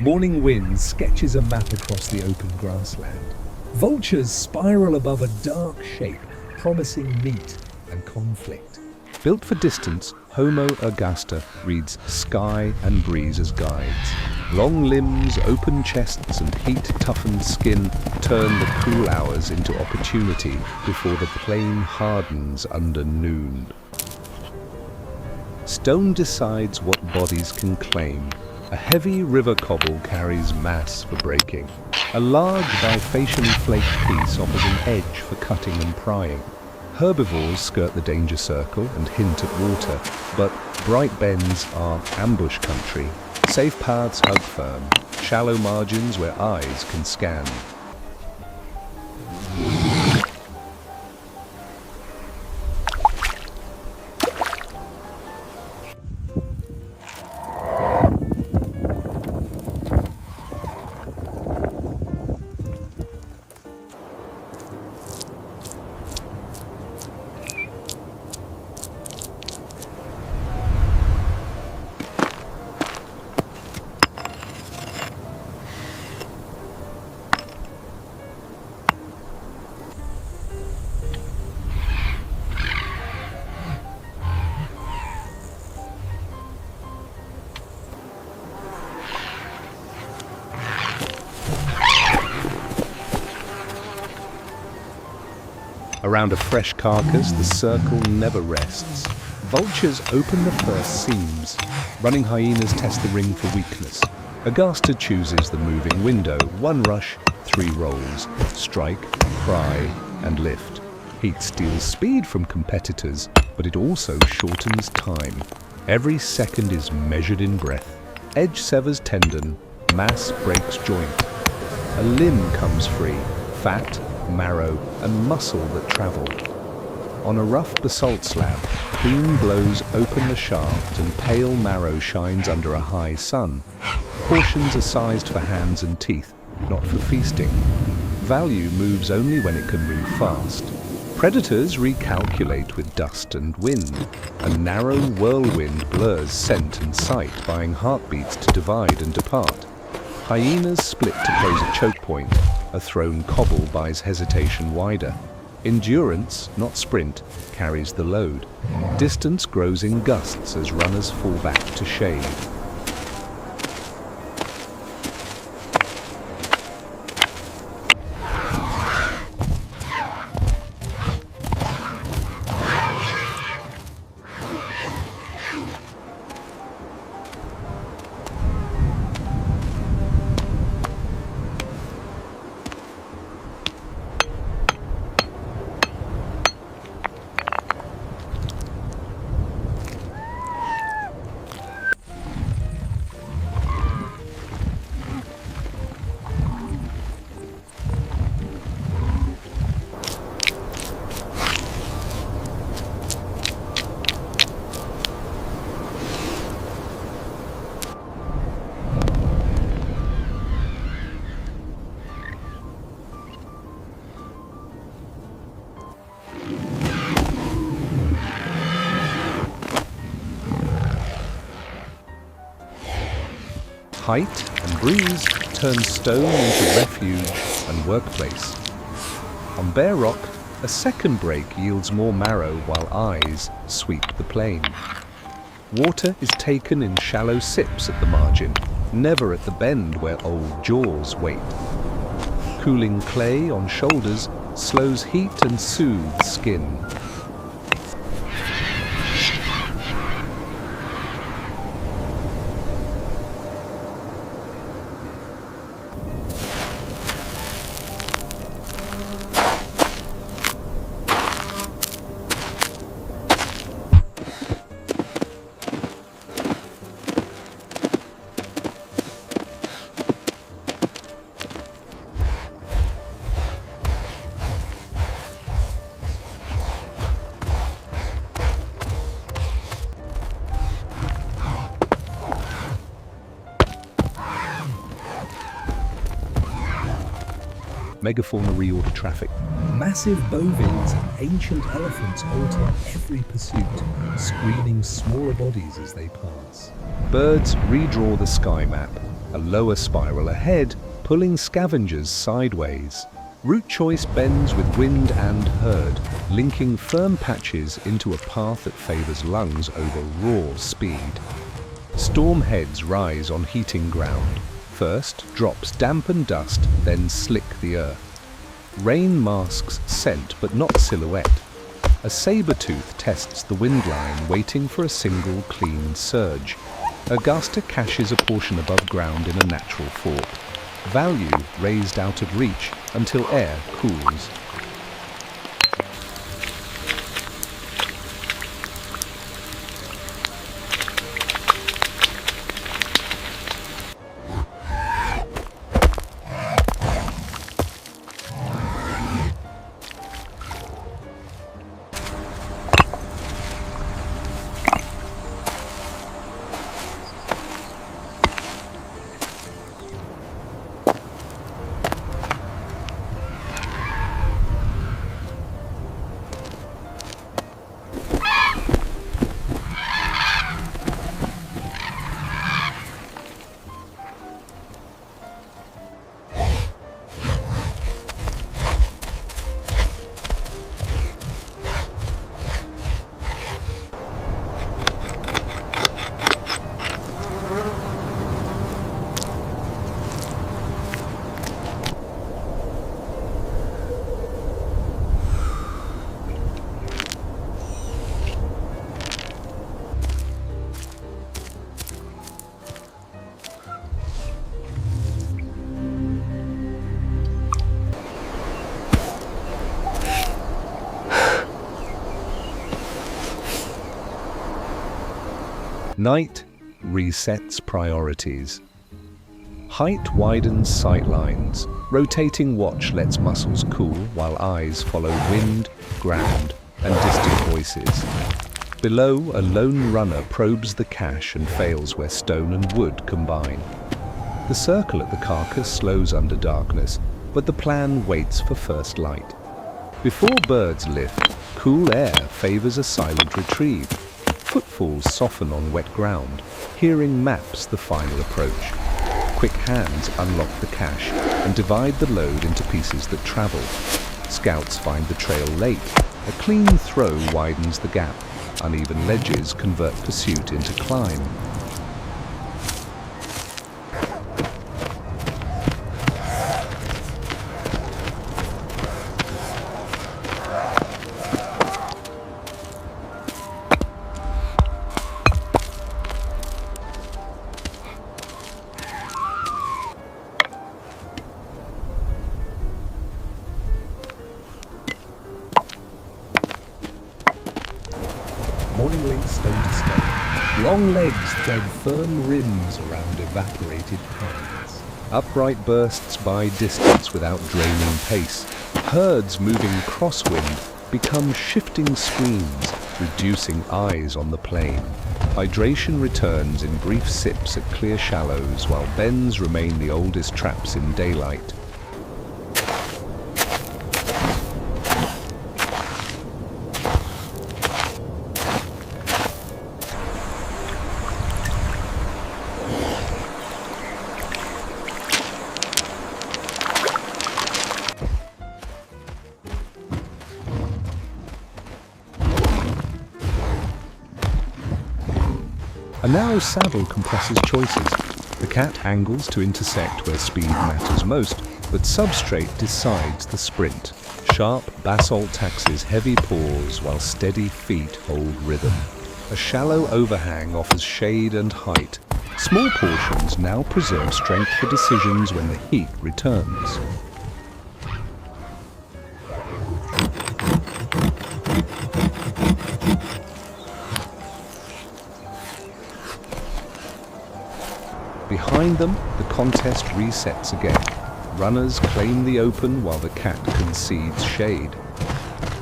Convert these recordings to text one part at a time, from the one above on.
Morning wind sketches a map across the open grassland. Vultures spiral above a dark shape, promising meat and conflict. Built for distance, Homo ergaster reads sky and breeze as guides. Long limbs, open chests and heat-toughened skin turn the cool hours into opportunity before the plain hardens under noon. Stone decides what bodies can claim. A heavy river cobble carries mass for breaking. A large bifacially flaked piece offers an edge for cutting and prying. Herbivores skirt the danger circle and hint at water, but bright bends are ambush country. Safe paths hug firm, shallow margins where eyes can scan. Around a fresh carcass, the circle never rests. Vultures open the first seams. Running hyenas test the ring for weakness. Ergaster chooses the moving window. 1 rush, 3 rolls. Strike, pry, and lift. Heat steals speed from competitors, but it also shortens time. Every second is measured in breath. Edge severs tendon, mass breaks joint. A limb comes free, fat, marrow, and muscle that travel. On a rough basalt slab, clean blows open the shaft and pale marrow shines under a high sun. Portions are sized for hands and teeth, not for feasting. Value moves only when it can move fast. Predators recalculate with dust and wind. A narrow whirlwind blurs scent and sight, buying heartbeats to divide and depart. Hyenas split to close a choke point. A thrown cobble buys hesitation wider. Endurance, not sprint, carries the load. Distance grows in gusts as runners fall back to shade. Height and breeze turn stone into refuge and workplace. On bare rock, a second break yields more marrow while eyes sweep the plain. Water is taken in shallow sips at the margin, never at the bend where old jaws wait. Cooling clay on shoulders slows heat and soothes skin. Megafauna reorder traffic. Massive bovines and ancient elephants alter every pursuit, screening smaller bodies as they pass. Birds redraw the sky map. a lower spiral ahead, pulling scavengers sideways. Route choice bends with wind and herd, linking firm patches into a path that favors lungs over raw speed. Storm heads rise on heating ground. First, drops dampen dust, then slick the earth. Rain masks scent but not silhouette. A saber-tooth tests the wind line, waiting for a single clean surge. Ergaster caches a portion above ground in a natural fork. Value raised out of reach until air cools. Night resets priorities. Height widens sight lines. Rotating watch lets muscles cool while eyes follow wind, ground, and distant voices. Below, a lone runner probes the cache and fails where stone and wood combine. The circle at the carcass slows under darkness, but the plan waits for first light. Before birds lift, cool air favors a silent retrieve. Footfalls soften on wet ground. Hearing maps the final approach. Quick hands unlock the cache and divide the load into pieces that travel. Scouts find the trail late. A clean throw widens the gap. Uneven ledges convert pursuit into climb. Morning links stone to stone. Long legs thread firm rims around evaporated pines. Upright bursts by distance without draining pace. Herds moving crosswind become shifting screens, reducing eyes on the plain. Hydration returns in brief sips at clear shallows, while bends remain the oldest traps in daylight. A narrow saddle compresses choices. The cat angles to intersect where speed matters most, but substrate decides the sprint. Sharp basalt taxes heavy paws while steady feet hold rhythm. A shallow overhang offers shade and height. Small portions now preserve strength for decisions when the heat returns. Behind them, the contest resets again. Runners claim the open while the cat concedes shade.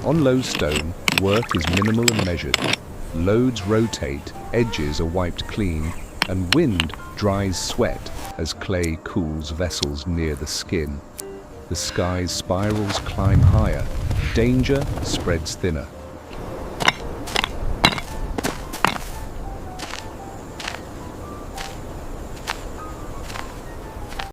On low stone, work is minimal and measured. Loads rotate, edges are wiped clean, and wind dries sweat as clay cools vessels near the skin. The sky's spirals climb higher. Danger spreads thinner.